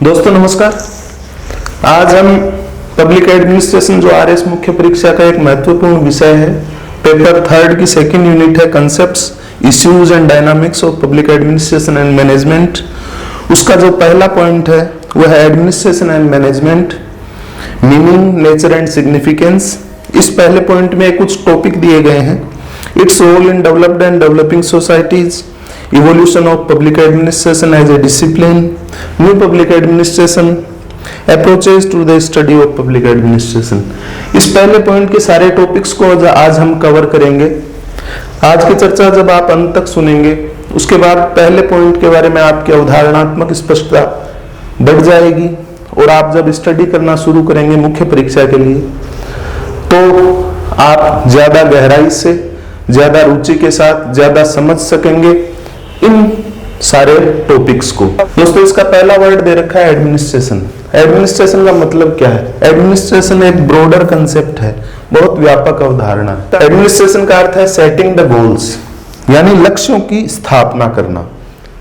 दोस्तों नमस्कार। आज हम पब्लिक एडमिनिस्ट्रेशन जो आरएस मुख्य परीक्षा का एक महत्वपूर्ण विषय है, पेपर थर्ड की सेकंड यूनिट है concepts, issues and dynamics of public administration and management. उसका जो पहला पॉइंट है वह है administration and management, meaning, nature and significance. इस पहले पॉइंट में कुछ टॉपिक दिए गए हैं। It's role in developed and developing societies, evolution of public administration as a discipline, new public administration, approaches to the study of public administration। इस पहले point के सारे टॉपिक्स को आज हम कवर करेंगे। आज की चर्चा जब आप अंत तक सुनेंगे उसके बाद पहले पॉइंट के बारे में आपकी अवधारणात्मक स्पष्टता बढ़ जाएगी और आप जब स्टडी करना शुरू करेंगे मुख्य परीक्षा के लिए तो आप ज्यादा गहराई से, ज्यादा रुचि के साथ ज्यादा समझ सकेंगे इन सारे टॉपिक्स को। दोस्तों इसका पहला वर्ड दे रखा है एडमिनिस्ट्रेशन। एडमिनिस्ट्रेशन का मतलब क्या है? एडमिनिस्ट्रेशन एक ब्रॉडर कंसेप्ट है, बहुत व्यापक अवधारणा। एडमिनिस्ट्रेशन का अर्थ है सेटिंग द गोल्स, यानी लक्ष्यों की स्थापना करना।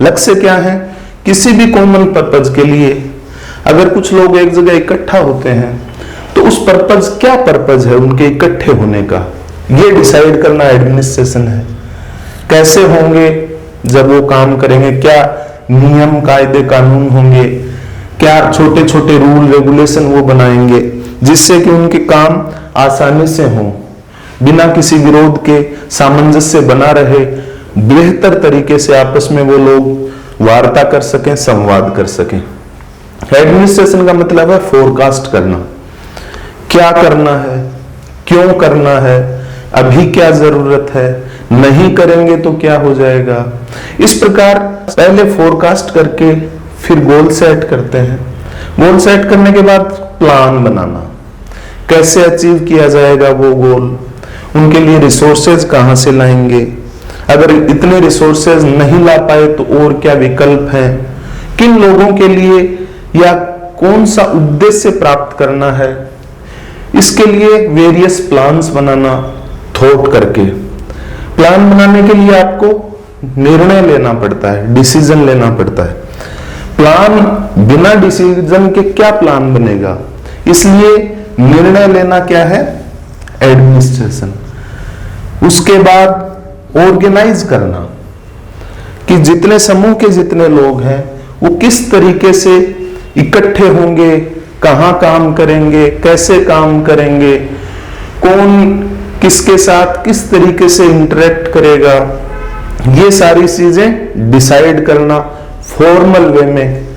लक्ष्य क्या है? किसी भी कॉमन पर्पज के लिए अगर कुछ लोग एक जगह इकट्ठा होते हैं तो उस पर्पज, क्या पर्पज है उनके इकट्ठे होने का, ये डिसाइड करना एडमिनिस्ट्रेशन है। कैसे होंगे जब वो काम करेंगे, क्या नियम कायदे कानून होंगे, क्या छोटे छोटे रूल रेगुलेशन वो बनाएंगे जिससे कि उनके काम आसानी से हों, बिना किसी विरोध के सामंजस्य बना रहे, बेहतर तरीके से आपस में वो लोग वार्ता कर सकें, संवाद कर सकें। एडमिनिस्ट्रेशन का मतलब है फोरकास्ट करना, क्या करना है, क्यों करना है, अभी क्या जरूरत है, नहीं करेंगे तो क्या हो जाएगा। इस प्रकार पहले फोरकास्ट करके फिर गोल सेट करते हैं। गोल सेट करने के बाद प्लान बनाना, कैसे अचीव किया जाएगा वो गोल, उनके लिए रिसोर्सेज कहां से लाएंगे, अगर इतने रिसोर्सेज नहीं ला पाए तो और क्या विकल्प है, किन लोगों के लिए या कौन सा उद्देश्य प्राप्त करना है, इसके लिए वेरियस प्लान्स बनाना थॉट करके। प्लान बनाने के लिए आपको निर्णय लेना पड़ता है, डिसीजन लेना पड़ता है। प्लान बिना डिसीजन के क्या प्लान बनेगा, इसलिए निर्णय लेना क्या है? एडमिनिस्ट्रेशन। उसके बाद ऑर्गेनाइज करना कि जितने समूह के जितने लोग हैं वो किस तरीके से इकट्ठे होंगे, कहां काम करेंगे, कैसे काम करेंगे, कौन किसके साथ किस तरीके से इंटरेक्ट करेगा, ये सारी चीजें डिसाइड करना फॉर्मल वे में,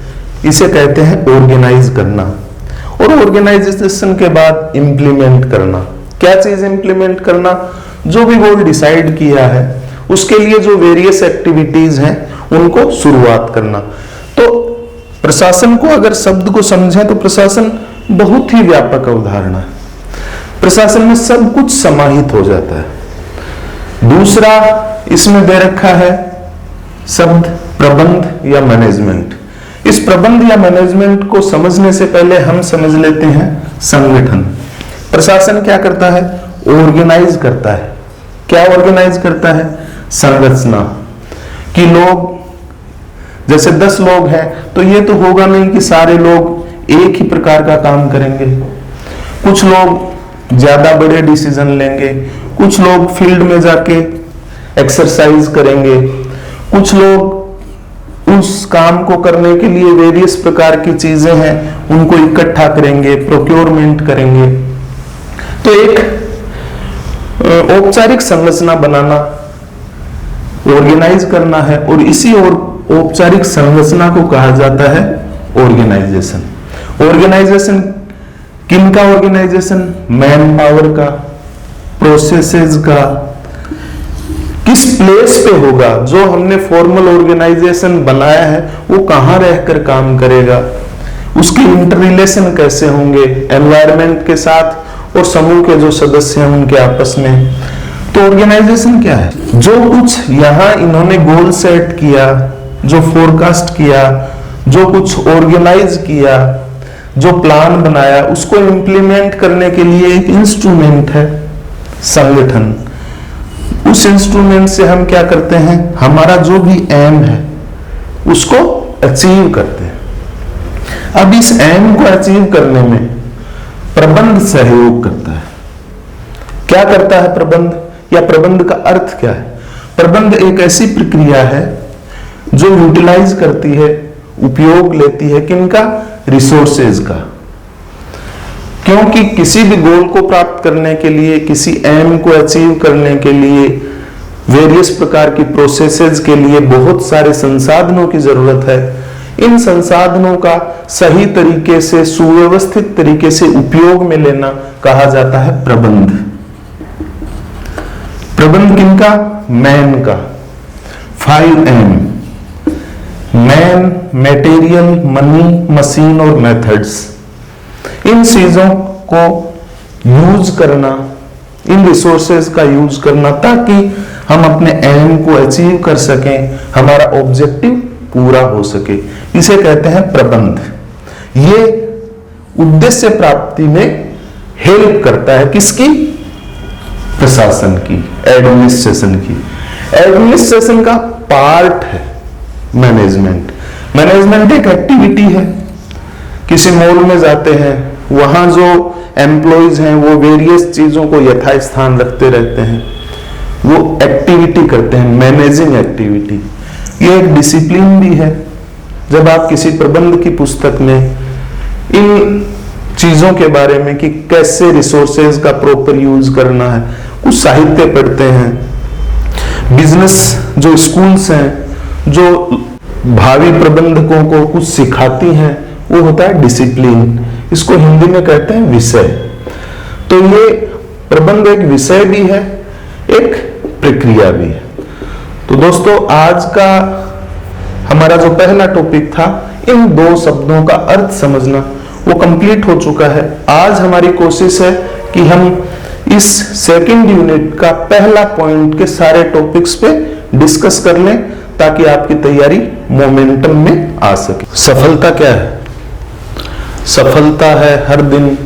इसे कहते हैं ऑर्गेनाइज करना। और ऑर्गेनाइजेशन के बाद इंप्लीमेंट करना। क्या चीज इंप्लीमेंट करना? जो भी गोल डिसाइड किया है उसके लिए जो वेरियस एक्टिविटीज हैं उनको शुरुआत करना। तो प्रशासन को अगर शब्द को समझें तो प्रशासन बहुत ही व्यापक अवधारणा है। प्रशासन में सब कुछ समाहित हो जाता है। दूसरा इसमें दे रखा है शब्द प्रबंध या मैनेजमेंट। इस प्रबंध या मैनेजमेंट को समझने से पहले हम समझ लेते हैं संगठन। प्रशासन क्या करता है? ऑर्गेनाइज करता है। क्या ऑर्गेनाइज करता है? संरचना। कि लोग जैसे 10 लोग हैं तो ये तो होगा नहीं कि सारे लोग एक ही प्रकार का काम करेंगे। कुछ लोग ज्यादा बड़े डिसीजन लेंगे, कुछ लोग फील्ड में जाके एक्सरसाइज करेंगे, कुछ लोग उस काम को करने के लिए वेरियस प्रकार की चीजें हैं उनको इकट्ठा करेंगे, प्रोक्योरमेंट करेंगे। तो एक औपचारिक संरचना बनाना, ऑर्गेनाइज करना है और इसी औपचारिक संरचना को कहा जाता है ऑर्गेनाइजेशन। ऑर्गेनाइजेशन किनका ऑर्गेनाइजेशन? मैन पावर का, प्रोसेसेस का, किस प्लेस पे होगा, जो हमने फॉर्मल ऑर्गेनाइजेशन बनाया है वो कहां रहकर काम करेगा, उसके इंटररिलेशन कैसे होंगे एनवायरनमेंट के साथ और समूह के जो सदस्य हैं उनके आपस में। तो ऑर्गेनाइजेशन क्या है? जो कुछ यहां इन्होंने गोल सेट किया, जो फोरकास्ट किया, जो कुछ ऑर्गेनाइज किया, जो प्लान बनाया, उसको इंप्लीमेंट करने के लिए एक इंस्ट्रूमेंट है संगठन। उस इंस्ट्रूमेंट से हम क्या करते हैं? हमारा जो भी एम है उसको अचीव करते हैं। अब इस एम को अचीव करने में प्रबंध सहयोग करता है। क्या करता है प्रबंध, या प्रबंध का अर्थ क्या है? प्रबंध एक ऐसी प्रक्रिया है जो यूटिलाइज करती है, उपयोग लेती है किनका? रिसोर्सेज का। क्योंकि किसी भी गोल को प्राप्त करने के लिए, किसी एम को अचीव करने के लिए, वेरियस प्रकार की प्रोसेसेस के लिए बहुत सारे संसाधनों की जरूरत है। इन संसाधनों का सही तरीके से, सुव्यवस्थित तरीके से उपयोग में लेना कहा जाता है प्रबंध। प्रबंध किनका? मैन का। 5M, man, material, money, machine और मेथड्स। इन चीजों को यूज करना, इन रिसोर्सेज का यूज करना, ताकि हम अपने एम को अचीव कर सकें, हमारा ऑब्जेक्टिव पूरा हो सके, इसे कहते हैं प्रबंध। ये उद्देश्य प्राप्ति में हेल्प करता है। किसकी? प्रशासन की, एडमिनिस्ट्रेशन की। एडमिनिस्ट्रेशन का पार्ट है मैनेजमेंट। मैनेजमेंट एक एक्टिविटी है। किसी मॉल में जाते हैं, वहां जो एम्प्लॉइज हैं वो वेरियस चीजों को यथास्थान रखते रहते हैं, वो एक्टिविटी करते हैं, मैनेजिंग एक्टिविटी। ये एक डिसिप्लिन भी है। जब आप किसी प्रबंध की पुस्तक में इन चीजों के बारे में कि कैसे रिसोर्सेज का प्रॉपर यूज करना है, कुछ साहित्य पढ़ते हैं। बिजनेस जो स्कूल्स हैं, जो भावी प्रबंधकों को कुछ सिखाती हैं, वो होता है डिसिप्लिन। इसको हिंदी में कहते हैं विषय। तो ये प्रबंध एक विषय भी है, एक प्रक्रिया भी है। तो दोस्तों, आज का हमारा जो पहला टॉपिक था, इन दो शब्दों का अर्थ समझना, वो कंप्लीट हो चुका है। आज हमारी कोशिश है कि हम इस सेकंड यूनिट का पहला पॉइंट के सारे टॉपिक्स पे डिस्कस कर लें, ताकि आपकी तैयारी मोमेंटम में आ सके। सफलता क्या है? सफलता है हर दिन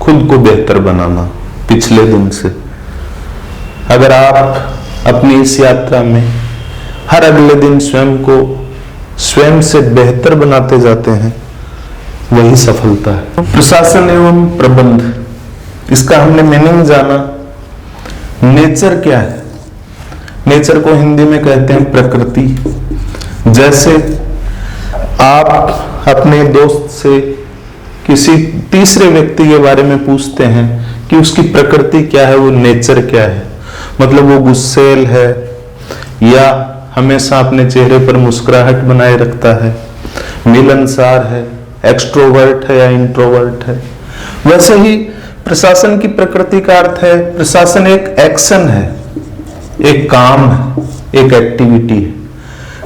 खुद को बेहतर बनाना पिछले दिन से। अगर आप अपनी इस यात्रा में हर अगले दिन स्वयं को स्वयं से बेहतर बनाते जाते हैं, वही सफलता है। प्रशासन एवं प्रबंध, इसका हमने मीनिंग जाना। नेचर क्या है? नेचर को हिंदी में कहते हैं प्रकृति। जैसे आप अपने दोस्त से किसी तीसरे व्यक्ति के बारे में पूछते हैं कि उसकी प्रकृति क्या है, वो नेचर क्या है, मतलब वो गुस्सैल है या हमेशा अपने चेहरे पर मुस्कुराहट बनाए रखता है, मिलनसार है, एक्सट्रोवर्ट है या इंट्रोवर्ट है। वैसे ही प्रशासन की प्रकृति का अर्थ है, प्रशासन एक एक्शन है, एक काम है, एक एक्टिविटी है।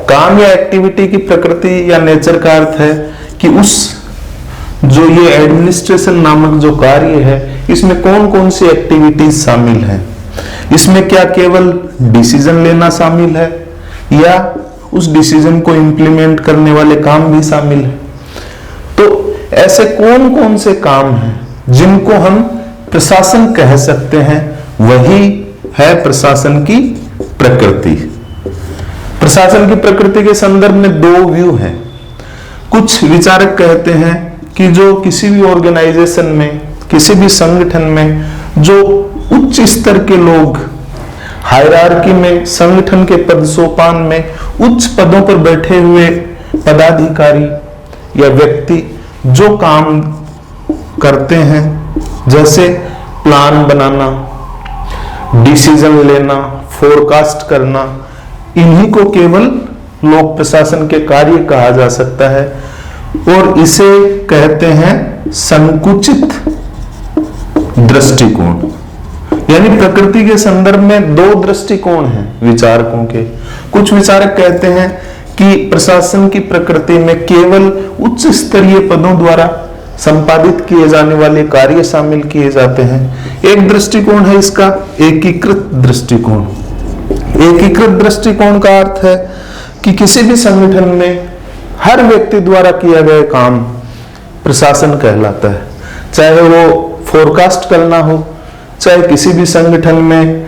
काम या एक्टिविटी की प्रकृति या नेचर का अर्थ है कि उस जो ये एडमिनिस्ट्रेशन नामक जो कार्य है, इसमें कौन कौन सी एक्टिविटीज शामिल है। इसमें क्या केवल डिसीजन लेना शामिल है, या उस डिसीजन को इंप्लीमेंट करने वाले काम भी शामिल है। तो ऐसे कौन कौन से काम हैं जिनको हम प्रशासन कह सकते हैं, वही है प्रशासन की प्रकृति। प्रशासन की प्रकृति के संदर्भ में दो व्यू हैं। कुछ विचारक कहते हैं कि जो किसी भी ऑर्गेनाइजेशन में, किसी भी संगठन में जो उच्च स्तर के लोग हायरार्की में, संगठन के पद सोपान में उच्च पदों पर बैठे हुए पदाधिकारी या व्यक्ति जो काम करते हैं, जैसे प्लान बनाना, डिसीजन लेना, फोरकास्ट करना, इन्हीं को केवल लोक प्रशासन के कार्य कहा जा सकता है। और इसे कहते हैं संकुचित दृष्टिकोण। यानी प्रकृति के संदर्भ में दो दृष्टिकोण हैं विचारकों के। कुछ विचारक कहते हैं कि प्रशासन की प्रकृति में केवल उच्च स्तरीय पदों द्वारा संपादित किए जाने वाले कार्य शामिल किए जाते हैं। एक दृष्टिकोण है इसका एकीकृत दृष्टिकोण। एकीकृत दृष्टिकोण का अर्थ है कि किसी भी संगठन में हर व्यक्ति द्वारा किया गया काम प्रशासन कहलाता है। चाहे वो फोरकास्ट करना हो, चाहे किसी भी संगठन में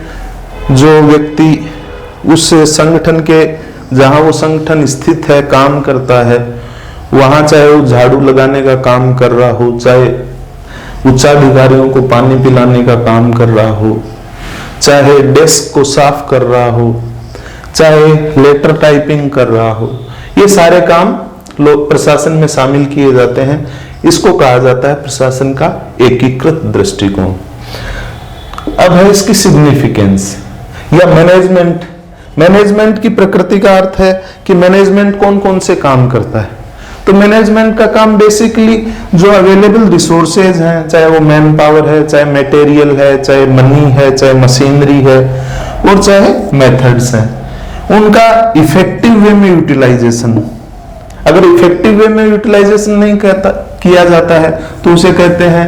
जो व्यक्ति उस संगठन के, जहां वो संगठन स्थित है, काम करता है, वहां चाहे वो झाड़ू लगाने का काम कर रहा हो, चाहे उच्चाधिकारियों को पानी पिलाने का काम कर रहा हो, चाहे डेस्क को साफ कर रहा हो, चाहे लेटर टाइपिंग कर रहा हो, ये सारे काम लोग प्रशासन में शामिल किए जाते हैं। इसको कहा जाता है प्रशासन का एकीकृत दृष्टिकोण। अब है इसकी सिग्निफिकेंस या मैनेजमेंट। मैनेजमेंट की प्रकृति का अर्थ है कि मैनेजमेंट कौन कौन से काम करता है। तो मैनेजमेंट का काम बेसिकली जो अवेलेबल रिसोर्सेज हैं, चाहे वो मैन पावर है, चाहे मटेरियल है, चाहे मनी है, चाहे मशीनरी है और चाहे मेथड्स हैं, उनका इफेक्टिव वे में यूटिलाइजेशन। अगर इफेक्टिव वे में यूटिलाइजेशन नहीं किया जाता है तो उसे कहते हैं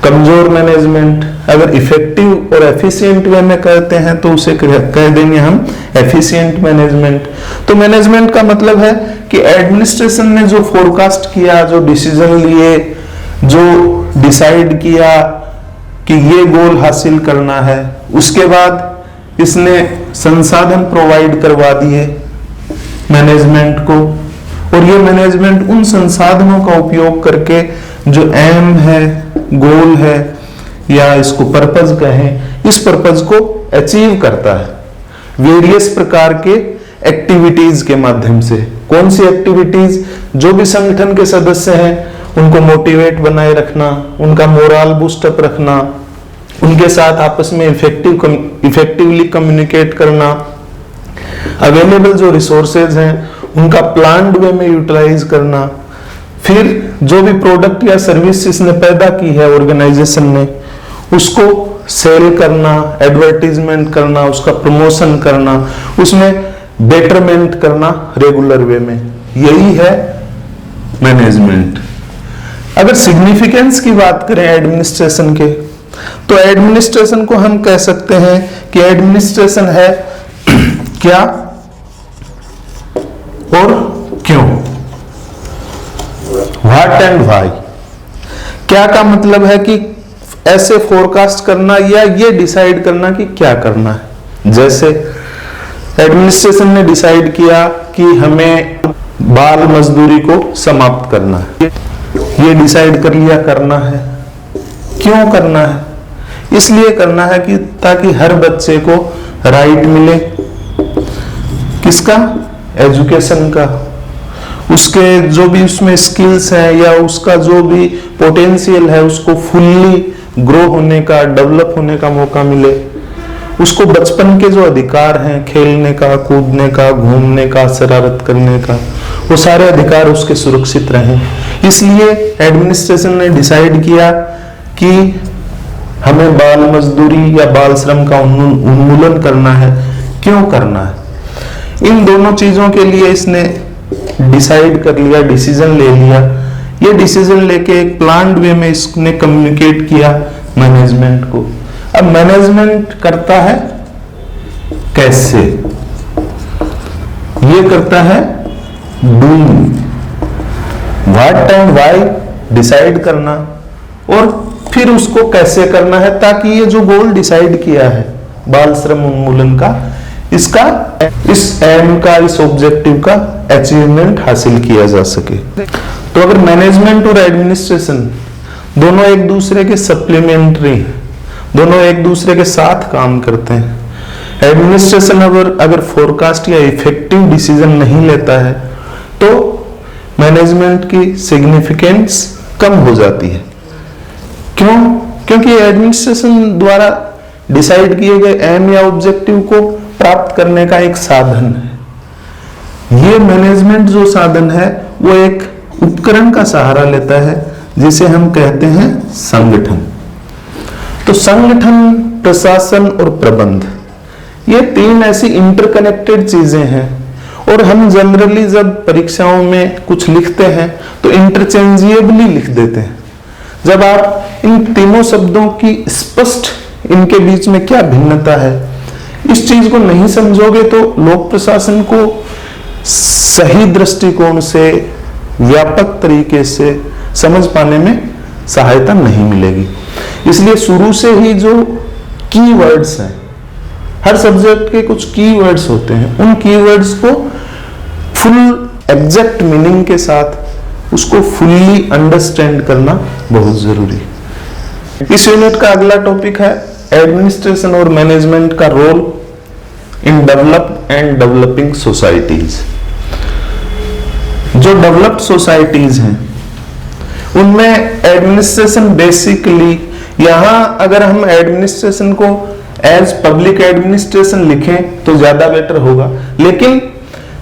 कमजोर मैनेजमेंट। अगर इफेक्टिव और एफिशिएंट वे में कहते हैं तो उसे कह देंगे हम एफिशिएंट मैनेजमेंट। तो मैनेजमेंट का मतलब है कि एडमिनिस्ट्रेशन ने जो फोरकास्ट किया, जो डिसीजन लिए, जो डिसाइड किया कि ये गोल हासिल करना है, उसके बाद इसने संसाधन प्रोवाइड करवा दिए मैनेजमेंट को, और ये मैनेजमेंट उन संसाधनों का उपयोग करके जो एम है, गोल है या इसको पर्पज कहें, इस पर्पज को अचीव करता है वेरियस प्रकार के एक्टिविटीज के माध्यम से। कौन सी एक्टिविटीज? जो भी संगठन के सदस्य हैं उनको मोटिवेट बनाए रखना, उनका मोरल बूस्टअप रखना, उनके साथ आपस में इफेक्टिवली कम्युनिकेट करना, अवेलेबल जो रिसोर्सेज हैं उनका प्लान्ड वे में यूटिलाइज करना, फिर जो भी प्रोडक्ट या सर्विस इसने पैदा की है ऑर्गेनाइजेशन ने, उसको सेल करना, एडवर्टीजमेंट करना, उसका प्रमोशन करना, उसमें बेटरमेंट करना रेगुलर वे में। यही है मैनेजमेंट। अगर सिग्निफिकेंस की बात करें एडमिनिस्ट्रेशन के, तो एडमिनिस्ट्रेशन को हम कह सकते हैं कि एडमिनिस्ट्रेशन है क्या और क्यों, व्हाट एंड व्हाई। क्या का मतलब है कि ऐसे फोरकास्ट करना या ये डिसाइड करना कि क्या करना है। जैसे एडमिनिस्ट्रेशन ने डिसाइड किया कि हमें बाल मजदूरी को समाप्त करना है, ये डिसाइड कर लिया करना है। क्यों करना है? इसलिए करना है कि ताकि हर बच्चे को राइट मिले, किसका? एजुकेशन का। उसके जो भी उसमें स्किल्स हैं या उसका जो भी पोटेंशियल है उसको फुल्ली ग्रो होने का, डेवलप होने का मौका मिले। उसको बचपन के जो अधिकार हैं, खेलने का, कूदने का, घूमने का, शरारत करने का, वो सारे अधिकार उसके सुरक्षित रहें। इसलिए एडमिनिस्ट्रेशन ने डिसाइड किया कि हमें बाल मजदूरी या बाल श्रम का उन्मूलन करना है। क्यों करना है? इन दोनों चीजों के लिए इसने डिसाइड कर लिया, डिसीजन ले लिया। ये डिसीजन लेके एक प्लान्ड वे में इसने कम्युनिकेट किया मैनेजमेंट को। अब मैनेजमेंट करता है कैसे? ये करता है doing, what and why decide करना, और फिर उसको कैसे करना है ताकि ये जो गोल डिसाइड किया है बाल श्रम उन्मूलन का, इसका, इस एम का, इस ऑब्जेक्टिव का अचीवमेंट हासिल किया जा सके। तो अगर मैनेजमेंट और एडमिनिस्ट्रेशन दोनों एक दूसरे के सप्लीमेंट्री, दोनों एक दूसरे के साथ काम करते हैं। एडमिनिस्ट्रेशन अगर फोरकास्ट या इफेक्टिव डिसीजन नहीं लेता है तो मैनेजमेंट की सिग्निफिकेंस कम हो जाती है। क्यों? क्योंकि एडमिनिस्ट्रेशन द्वारा डिसाइड किए गए एम या ऑब्जेक्टिव को प्राप्त करने का एक साधन है। ये मैनेजमेंट जो साधन है वो एक उपकरण का सहारा लेता है जिसे हम कहते हैं संगठन। तो संगठन, प्रशासन और प्रबंध, ये तीन ऐसी इंटरकनेक्टेड चीजें हैं। और हम जनरली जब परीक्षाओं में कुछ लिखते हैं तो इंटरचेंजेबली लिख देते हैं। जब आप इन तीनों शब्दों की स्पष्ट, इनके बीच में क्या भिन्नता है, इस चीज को नहीं समझोगे तो लोक प्रशासन को सही दृष्टिकोण से, व्यापक तरीके से समझ पाने में सहायता नहीं मिलेगी। इसलिए शुरू से ही जो कीवर्ड्स हैं, हर सब्जेक्ट के कुछ कीवर्ड्स होते हैं, उन कीवर्ड्स को फुल एग्जैक्ट मीनिंग के साथ उसको फुल्ली अंडरस्टैंड करना बहुत जरूरी है। इस यूनिट का अगला टॉपिक है एडमिनिस्ट्रेशन और मैनेजमेंट का role in developed and developing societies. जो डेवलप्ड सोसाइटीज हैं उनमें एडमिनिस्ट्रेशन बेसिकली, यहां अगर हम एडमिनिस्ट्रेशन को एज पब्लिक एडमिनिस्ट्रेशन लिखें तो ज्यादा बेटर होगा, लेकिन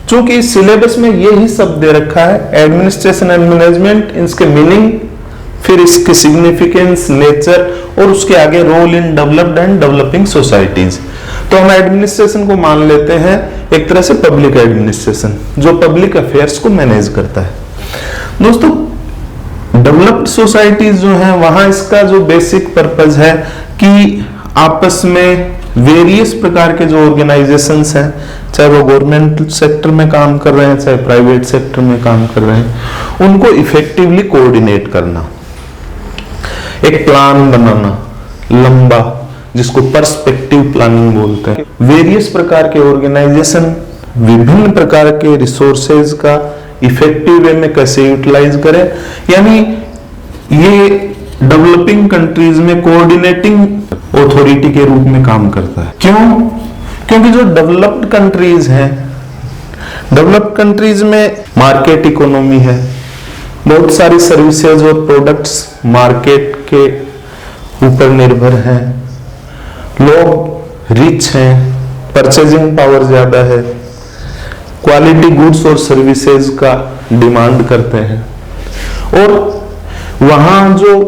चूंकि सिलेबस में यही शब्द दे रखा है एडमिनिस्ट्रेशन एंड मैनेजमेंट, इसके मीनिंग, फिर इसके सिग्निफिकेंस, नेचर और उसके आगे role in developed and developing societies, तो हम एडमिनिस्ट्रेशन को मान लेते हैं एक तरह से पब्लिक एडमिनिस्ट्रेशन जो पब्लिक अफेयर्स को मैनेज करता है। दोस्तों, डेवलप्ड सोसाइटीज जो है वहां इसका जो बेसिक पर्पस है कि आपस में वेरियस प्रकार के जो ऑर्गेनाइजेशंस हैं, चाहे वो गवर्नमेंट सेक्टर में काम कर रहे हैं चाहे प्राइवेट सेक्टर में काम कर रहे हैं, उनको इफेक्टिवली कोऑर्डिनेट करना, एक प्लान बनाना लंबा, जिसको पर्सपेक्टिव प्लानिंग बोलते हैं। वेरियस प्रकार के ऑर्गेनाइजेशन विभिन्न प्रकार के रिसोर्सेज का इफेक्टिव वे में कैसे यूटिलाइज करें, यानी ये डेवलपिंग कंट्रीज में कोऑर्डिनेटिंग अथॉरिटी के रूप में काम करता है। क्यों? क्योंकि जो डेवलप्ड कंट्रीज हैं, डेवलप्ड कंट्रीज में मार्केट इकोनॉमी है, बहुत सारी सर्विसेज और प्रोडक्ट्स मार्केट के ऊपर निर्भर हैं, लोग रिच हैं, परचेजिंग पावर ज्यादा है, क्वालिटी गुड्स और सर्विसेज का डिमांड करते हैं, और वहां जो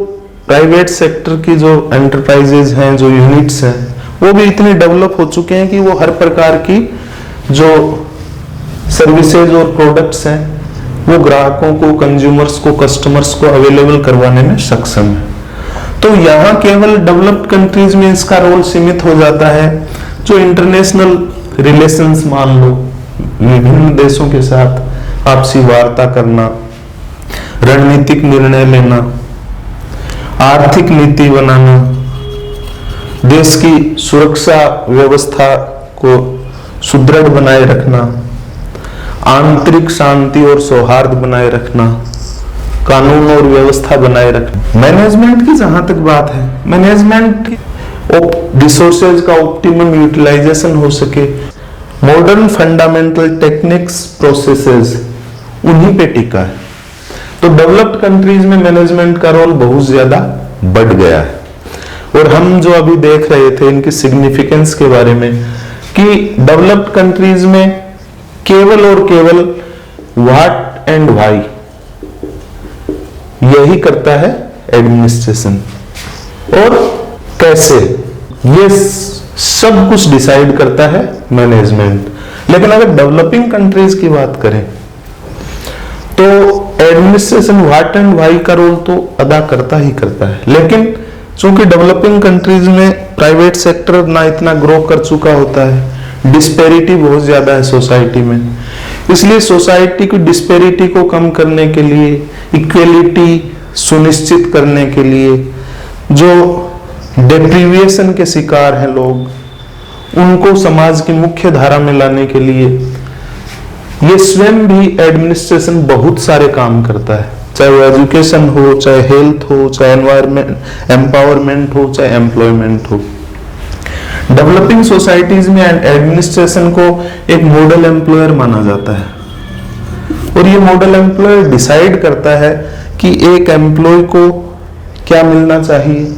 प्राइवेट सेक्टर की जो एंटरप्राइजेज हैं, जो यूनिट्स हैं, वो भी इतने डेवलप हो चुके हैं कि वो हर प्रकार की जो सर्विसेज और प्रोडक्ट्स हैं वो ग्राहकों को, कंज्यूमर्स को, कस्टमर्स को अवेलेबल करवाने में सक्षम है। तो यहाँ केवल डेवलप्ड कंट्रीज में इसका रोल सीमित हो जाता है। जो इंटरनेशनल रिलेशंस मान लो, विभिन्न देशों के साथ आपसी वार्ता करना, रणनीतिक निर्णय लेना, आर्थिक नीति बनाना, देश की सुरक्षा व्यवस्था को सुदृढ़ बनाए रखना, आंतरिक शांति और सौहार्द बनाए रखना, कानून और व्यवस्था बनाए रखना। मैनेजमेंट की जहां तक बात है, मैनेजमेंट रिसोर्सेज का ऑप्टिमम यूटिलाइजेशन हो सके, मॉडर्न फंडामेंटल टेक्निक्स, प्रोसेसेस उन्हीं पे टिका है। तो डेवलप्ड कंट्रीज में मैनेजमेंट का रोल बहुत ज्यादा बढ़ गया है, और हम जो अभी देख रहे थे इनकी सिग्निफिकेंस के बारे में कि डेवलप्ड कंट्रीज में केवल और केवल व्हाट एंड व्हाई यही करता है एडमिनिस्ट्रेशन, और कैसे ये सब कुछ डिसाइड करता है मैनेजमेंट। लेकिन अगर डेवलपिंग कंट्रीज की बात करें तो एडमिनिस्ट्रेशन व्हाट एंड व्हाई का रोल तो अदा करता ही करता है, लेकिन चूंकि डेवलपिंग कंट्रीज में प्राइवेट सेक्टर ना इतना ग्रो कर चुका होता है, डिस्पेरिटी बहुत ज्यादा है सोसाइटी में, इसलिए सोसाइटी की डिस्पेरिटी को कम करने के लिए, इक्वेलिटी सुनिश्चित करने के लिए, जो डेप्रीविएशन के शिकार हैं लोग, उनको समाज की मुख्य धारा में लाने के लिए ये स्वयं भी एडमिनिस्ट्रेशन बहुत सारे काम करता है, चाहे वो एजुकेशन हो, चाहे हेल्थ हो, चाहे एनवायरमेंट एम्पावरमेंट हो, चाहे एम्प्लॉयमेंट हो। डेवलपिंग सोसाइटीज में एडमिनिस्ट्रेशन को एक मॉडल एम्प्लॉयर माना जाता है, और ये मॉडल एम्प्लॉयर डिसाइड करता है कि एक एम्प्लॉय को क्या मिलना चाहिए,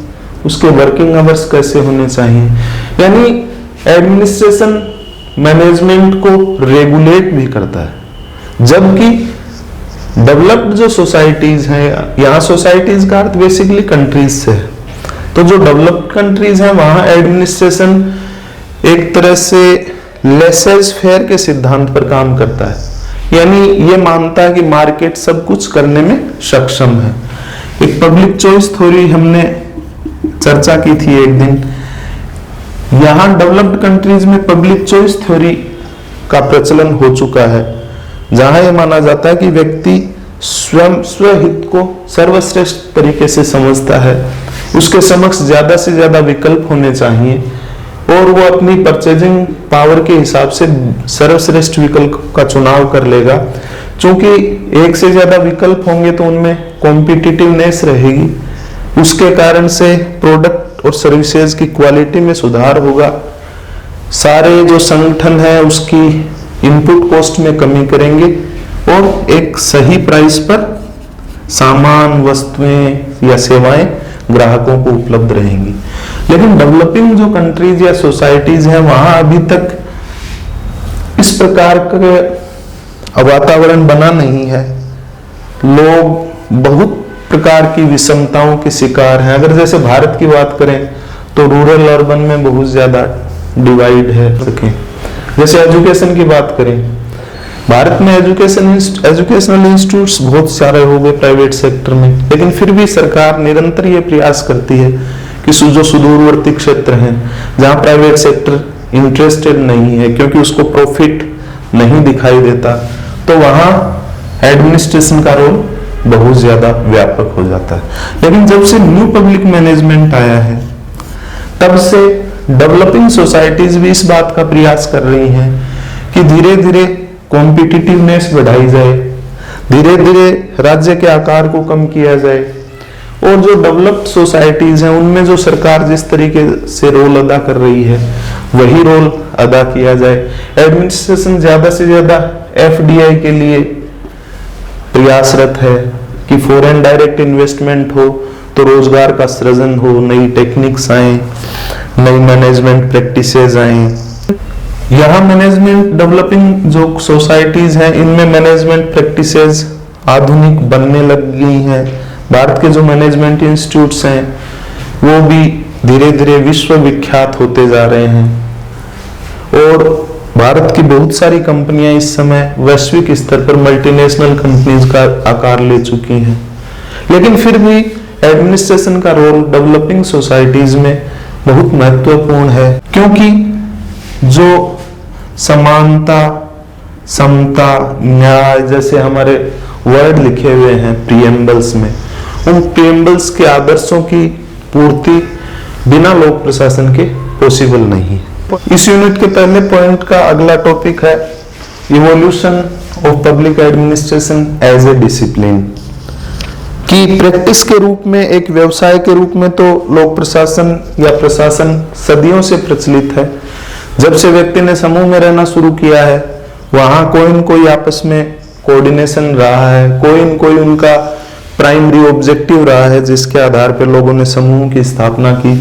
उसके वर्किंग आवर्स कैसे होने चाहिए। यानी एडमिनिस्ट्रेशन मैनेजमेंट को रेगुलेट भी करता है, जबकि डेवलप्ड जो सोसाइटीज हैं, यहाँ सोसाइटीज का अर्थ बेसिकली कंट्रीज से है, तो जो डेवलप्ड कंट्रीज हैं वहां एडमिनिस्ट्रेशन एक तरह से लेसेस फेयर के सिद्धांत पर काम करता है, यानी ये मानता है कि मार्केट सब कुछ करने में सक्षम है। एक पब्लिक चॉइस थ्योरी हमने चर्चा की थी एक दिन, यहां डेवलप्ड कंट्रीज में पब्लिक चॉइस थ्योरी का प्रचलन हो चुका है, जहां यह माना जाता है कि व्यक्ति स्वयं स्वहित को सर्वश्रेष्ठ तरीके से समझता है, उसके समक्ष ज्यादा से ज्यादा विकल्प होने चाहिए, और वो अपनी परचेजिंग पावर के हिसाब से सर्वश्रेष्ठ विकल्प का चुनाव कर लेगा, चूंकि एक से ज्यादा विकल्प होंगे तो उनमें कॉम्पिटिटिवनेस रहेगी, उसके कारण से प्रोडक्ट और सर्विसेज की क्वालिटी में सुधार होगा। सारे जो संगठन है उसकी इनपुट कॉस्ट में कमी करेंगे और एक सही प्राइस पर सामान, वस्तुएं या सेवाएं ग्राहकों को उपलब्ध रहेंगी। लेकिन डेवलपिंग जो कंट्रीज या सोसाइटीज हैं वहां अभी तक इस प्रकार का वातावरण बना नहीं है। लोग बहुत प्रकार की विषमताओं के शिकार हैं। अगर जैसे भारत की बात करें तो रूरल अर्बन में बहुत ज्यादा डिवाइड है। जैसे एजुकेशन की बात करें, भारत में एजुकेशनल इंस्टीट्यूट्स बहुत सारे हो गए प्राइवेट सेक्टर में, लेकिन फिर भी सरकार निरंतर ये प्रयास करती है कि जो सुदूरवर्ती क्षेत्र हैं जहां प्राइवेट सेक्टर इंटरेस्टेड नहीं है क्योंकि उसको प्रॉफिट नहीं दिखाई देता, तो वहां एडमिनिस्ट्रेशन का रोल बहुत ज्यादा व्यापक हो जाता है। लेकिन जब से न्यू पब्लिक मैनेजमेंट आया है तब से डेवलपिंग सोसाइटीज भी इस बात का प्रयास कर रही हैं कि धीरे धीरे कॉम्पिटिटिवनेस बढ़ाई जाए, धीरे धीरे राज्य के आकार को कम किया जाए और जो डेवलप्ड सोसाइटीज हैं उनमें जो सरकार जिस तरीके से रोल अदा कर रही है वही रोल अदा किया जाए। एडमिनिस्ट्रेशन ज्यादा से ज्यादा एफडीआई के लिए प्रयासरत है कि फॉरेन डायरेक्ट इन्वेस्टमेंट हो तो रोजगार का सृजन हो, नई टेक्निक्स आए, नई मैनेजमेंट प्रैक्टिसेस आए। यहाँ मैनेजमेंट डेवलपिंग जो सोसाइटीज हैं इनमें मैनेजमेंट प्रैक्टिसेस आधुनिक बनने लग गई हैं। भारत के जो मैनेजमेंट इंस्टीट्यूट्स हैं वो भी धीरे धीरे विश्व विख्यात होते जा रहे हैं और भारत की बहुत सारी कंपनियां इस समय वैश्विक स्तर पर मल्टीनेशनल कंपनीज का आकार ले चुकी हैं। लेकिन फिर भी एडमिनिस्ट्रेशन का रोल डेवलपिंग सोसाइटीज में बहुत महत्वपूर्ण है, क्योंकि जो समानता, समता, न्याय जैसे हमारे वर्ड लिखे हुए हैं प्रीएम्बल्स में, उन प्रीएम्बल्स के आदर्शों की पूर्ति बिना लोक प्रशासन के पॉसिबल नहीं। इस यूनिट के पहले पॉइंट का अगला टॉपिक है evolution of public administration as a discipline. कि प्रैक्टिस के रूप में, एक व्यवसाय के रूप में तो लोक प्रशासन या प्रशासन सदियों से प्रचलित है। जब से व्यक्ति ने समूह में रहना शुरू किया है वहां कोई न कोई आपस में कोऑर्डिनेशन रहा है, कोई न कोई उनका प्राइमरी ऑब्जेक्टिव रहा है जिसके आधार पर लोगों ने समूह की स्थापना की।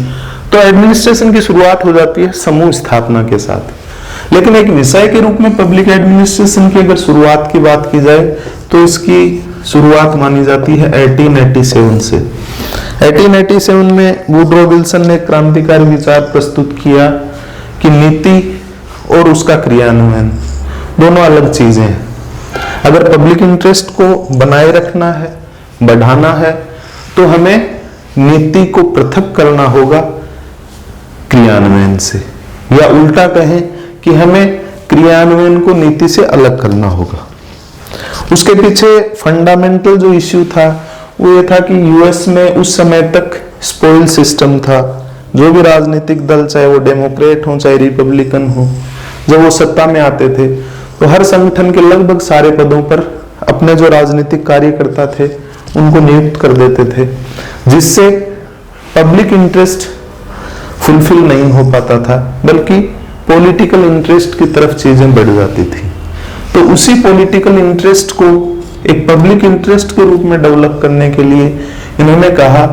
तो एडमिनिस्ट्रेशन की शुरुआत हो जाती है समूह स्थापना के साथ। लेकिन एक विषय के रूप में पब्लिक एडमिनिस्ट्रेशन की अगर शुरुआत की बात की जाए तो इसकी शुरुआत मानी जाती है 1887 से। 1887 में वुडरो विल्सन ने क्रांतिकारी विचार प्रस्तुत किया कि नीति और उसका क्रियान्वयन दोनों अलग चीजें हैं। अगर पब्लिक इंटरेस्ट को बनाए रखना है, बढ़ाना है, तो हमें नीति को पृथक करना होगा क्रियान्वयन से, या उल्टा कहें कि हमें क्रियान्वयन को नीति से अलग करना होगा। उसके पीछे फंडामेंटल जो इश्यू था वो ये था कि यूएस में उस समय तक स्पॉइल सिस्टम था। जो भी राजनीतिक दल, चाहे वो डेमोक्रेट हो चाहे रिपब्लिकन हो, जब वो सत्ता में आते थे तो हर संगठन के लगभग सारे पदों पर अपने जो राजनीतिक कार्यकर्ता थे उनको नियुक्त कर देते थे, जिससे पब्लिक इंटरेस्ट फुलफिल नहीं हो पाता था, बल्कि पॉलिटिकल इंटरेस्ट की तरफ चीजें बढ़ जाती थी। तो उसी पॉलिटिकल इंटरेस्ट को एक पब्लिक इंटरेस्ट के रूप में डेवलप करने के लिए इन्होंने कहा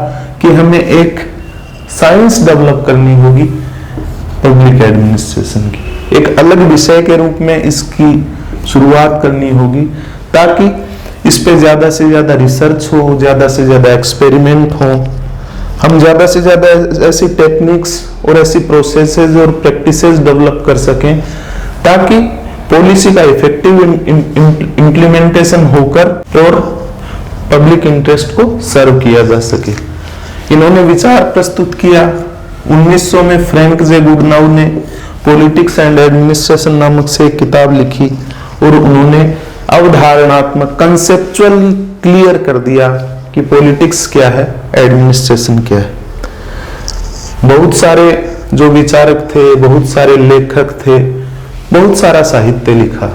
कि हमें एक साइंस डेवलप करनी होगी पब्लिक एडमिनिस्ट्रेशन की, एक अलग विषय के रूप में इसकी शुरुआत करनी होगी, ताकि इस पे ज्यादा से ज्यादा रिसर्च हो, ज्यादा से ज्यादा एक्सपेरिमेंट हो, हम ज्यादा से ज्यादा ऐसी टेक्निक्स और ऐसी प्रोसेसेस और प्रैक्टिसेस डेवलप कर सकें ताकि पॉलिसी का इफेक्टिव इम्प्लीमेंटेशन होकर और पब्लिक इंटरेस्ट को सर्व किया जा सके। इन्होंने विचार प्रस्तुत किया। 1900 में फ्रैंक जे गुडनाउ ने पॉलिटिक्स एंड एडमिनिस्ट्रेशन नामक से एक किताब लिखी और उन्होंने अवधारणात्मक कंसेप्चुअल क्लियर कर दिया कि पॉलिटिक्स क्या है, एडमिनिस्ट्रेशन क्या है। बहुत सारे जो विचारक थे, बहुत सारे लेखक थे, बहुत सारा साहित्य लिखा।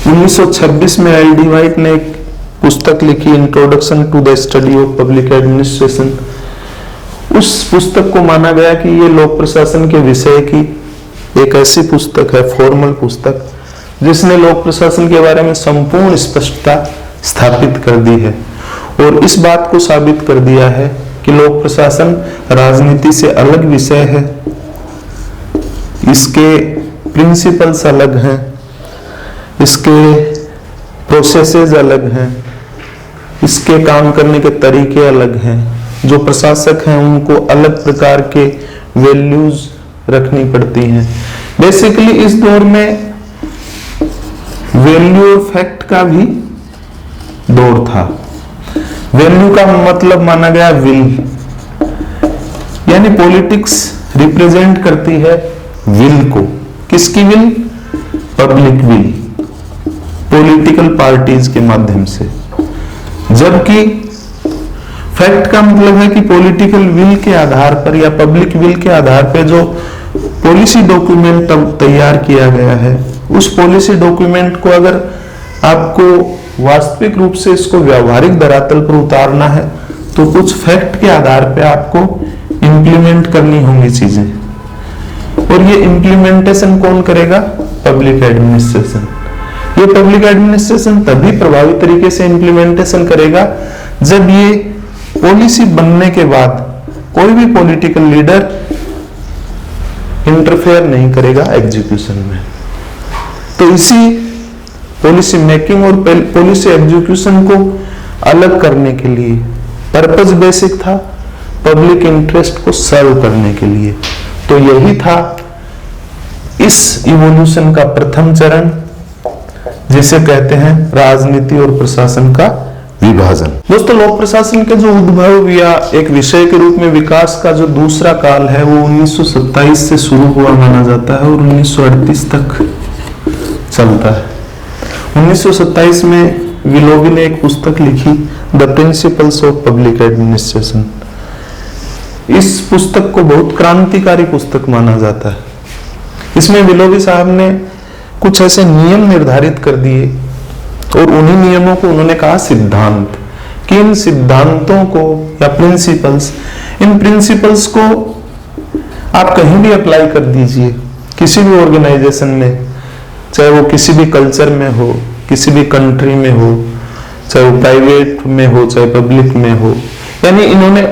1926 में एल.डी. व्हाइट ने एक पुस्तक लिखी, introduction to the study of public administration. उस पुस्तक को माना गया कि ये लोक प्रशासन के विषय की एक ऐसी पुस्तक है, फॉर्मल पुस्तक, जिसने लोक प्रशासन के बारे में संपूर्ण स्पष्टता स्थापित कर दी है और इस बात को साबित कर दिया है कि लोक प्रशासन राजनीति से अलग विषय है, इसके प्रिंसिपल्स अलग हैं, इसके प्रोसेसेस अलग हैं, इसके काम करने के तरीके अलग हैं। जो प्रशासक हैं उनको अलग प्रकार के वैल्यूज रखनी पड़ती हैं। बेसिकली इस दौर में वैल्यू और फैक्ट का भी दौर था। वैल्यू का मतलब माना गया विल, यानी पॉलिटिक्स रिप्रेजेंट करती है विल को। किसकी will? Public will, political parties के माध्यम से। जबकि फैक्ट का मतलब है कि पॉलिटिकल विल के आधार पर या पब्लिक विल के आधार पर जो पॉलिसी डॉक्यूमेंट तैयार किया गया है, उस पॉलिसी डॉक्यूमेंट को अगर आपको वास्तविक रूप से इसको व्यावहारिक धरातल पर उतारना है तो कुछ फैक्ट के आधार पर आपको इंप्लीमेंट करनी होंगी चीजें, और ये इंप्लीमेंटेशन कौन करेगा? Public administration. ये पब्लिक एडमिनिस्ट्रेशन तभी प्रभावी तरीके से इंप्लीमेंटेशन करेगा जब ये पॉलिसी बनने के बाद कोई भी पॉलिटिकल लीडर इंटरफेयर नहीं करेगा एग्जीक्यूशन में। तो इसी पॉलिसी मेकिंग और पॉलिसी एग्जीक्यूशन को अलग करने के लिए पर्पस बेसिक था, पब्लिक इंटरेस्ट को सर्व करने के लिए। तो यही था इस इवोल्यूशन का प्रथम चरण, जिसे कहते हैं राजनीति और प्रशासन का विभाजन। दोस्तों, लोक प्रशासन के जो उद्भव या एक विषय के रूप में विकास का जो दूसरा काल है वो 1927 से शुरू हुआ माना जाता है और 1938 तक चलता है। 1927 में विलोवी ने एक पुस्तक लिखी, the principles of public administration. इस पुस्तक को बहुत क्रांतिकारी पुस्तक माना जाता है। इसमें विलोवी साहब ने कुछ ऐसे नियम निर्धारित कर दिए और उन्हीं नियमों को उन्होंने कहा सिद्धांत, कि इन सिद्धांतों को या प्रिंसिपल्स, इन प्रिंसिपल्स को आप कहीं भी अप्लाई कर दीजिए, किसी भी ऑर्गेनाइजेशन में, चाहे वो किसी भी कल्चर में हो, किसी भी कंट्री में हो, चाहे वो प्राइवेट में हो, चाहे पब्लिक में हो। यानी इन्होंने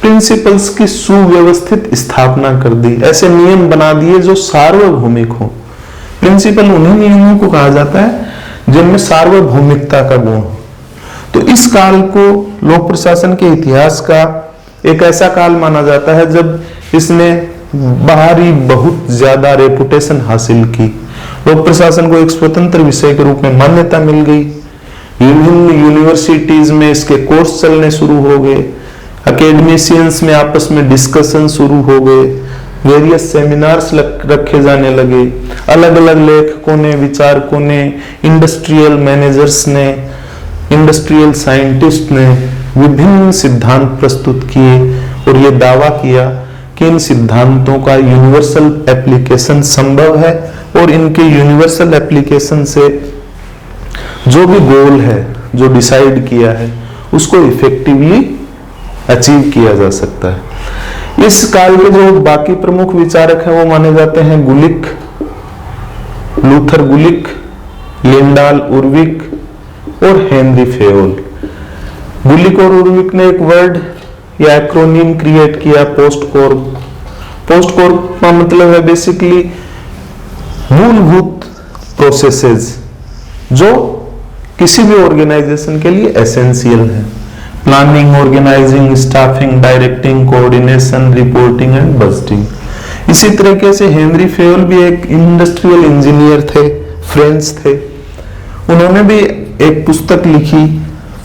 प्रिंसिपल्स की सुव्यवस्थित स्थापना कर दी, ऐसे नियम बना दिए जो सार्वभौमिक हो। प्रिंसिपल उन्हीं नियमों को कहा जाता है जिनमें सार्वभौमिकता का गुण हो। तो इस काल को लोक प्रशासन के इतिहास का एक ऐसा काल माना जाता है जब इसने बाहरी बहुत ज्यादा रेपुटेशन हासिल की। लोक प्रशासन को एक स्वतंत्र विषय के रूप में मान्यता मिल गई। विभिन्न यूनिवर्सिटीज में इसके कोर्स चलने शुरू हो गए, अकेडमिशियंस में आपस में डिस्कशन शुरू हो गए, वेरियस सेमिनार्स रखे जाने लगे। अलग अलग लेखकों ने, विचारकों ने, इंडस्ट्रियल मैनेजर्स ने, इंडस्ट्रियल साइंटिस्ट ने विभिन्न सिद्धांत प्रस्तुत किए और ये दावा किया कि इन सिद्धांतों का यूनिवर्सल एप्लीकेशन संभव है और इनके यूनिवर्सल एप्लीकेशन से जो भी गोल है, जो डिसाइड किया है, उसको इफेक्टिवली अचीव किया जा सकता है। इस काल के जो बाकी प्रमुख विचारक हैं वो माने जाते हैं गुलिक, लूथर गुलिक, लिंडाल उर्विक और हेनरी फेयोल। गुलिक और उर्विक ने एक वर्ड या एक्रोनिम क्रिएट किया, पोस्टकॉर्प। पोस्टकॉर्प का मतलब है बेसिकली मूलभूत प्रोसेसेस जो किसी भी ऑर्गेनाइजेशन के लिए एसेंशियल है। Planning, organising, staffing, directing, coordination, reporting and budgeting. इसी तरीके से हेनरी फेयोल भी एक इंडस्ट्रियल इंजीनियर थे, फ्रेंच थे। उन्होंने भी एक पुस्तक लिखी,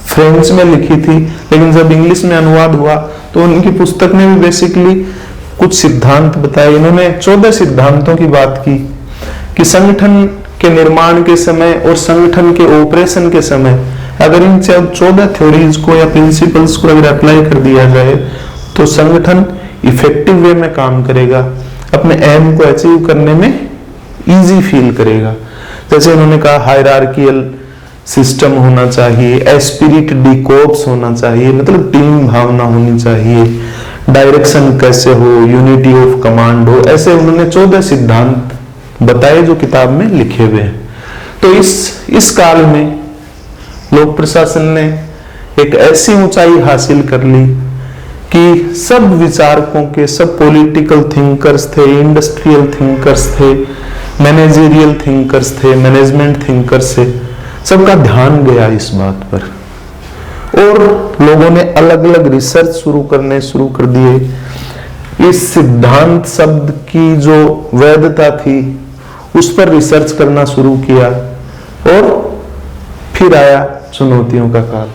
फ्रेंच में लिखी थी, लेकिन जब इंग्लिश में अनुवाद हुआ तो उनकी पुस्तक में भी बेसिकली कुछ सिद्धांत बताए। इन्होंने 14 सिद्धांतों की बात की कि संगठन के निर्माण के समय और संगठन के ऑपरेशन के समय अगर इन 14 थ्योरीज को या प्रिंसिपल्स को अगर अप्लाई कर दिया जाए तो संगठन इफेक्टिव वे में काम करेगा, अपने एम को अचीव करने में इजी फील करेगा। जैसे उन्होंने कहा हायरार्कियल सिस्टम होना चाहिए, एस्पिरिट डी कोर्प्स होना चाहिए, मतलब टीम भावना होनी चाहिए, डायरेक्शन कैसे हो, यूनिटी ऑफ कमांड हो, ऐसे उन्होंने 14 सिद्धांत बताए जो किताब में लिखे हुए हैं। तो इस काल में लोक प्रशासन ने एक ऐसी ऊंचाई हासिल कर ली कि सब विचारकों के, सब पॉलिटिकल थिंकर्स थे, इंडस्ट्रियल थिंकर्स थे, मैनेजरियल थिंकर्स थे, मैनेजमेंट थिंकर्स थे, सबका ध्यान गया इस बात पर और लोगों ने अलग अलग रिसर्च शुरू कर दिए। इस सिद्धांत शब्द की जो वैधता थी उस पर रिसर्च करना शुरू किया और फिर आया चुनौतियों का काल।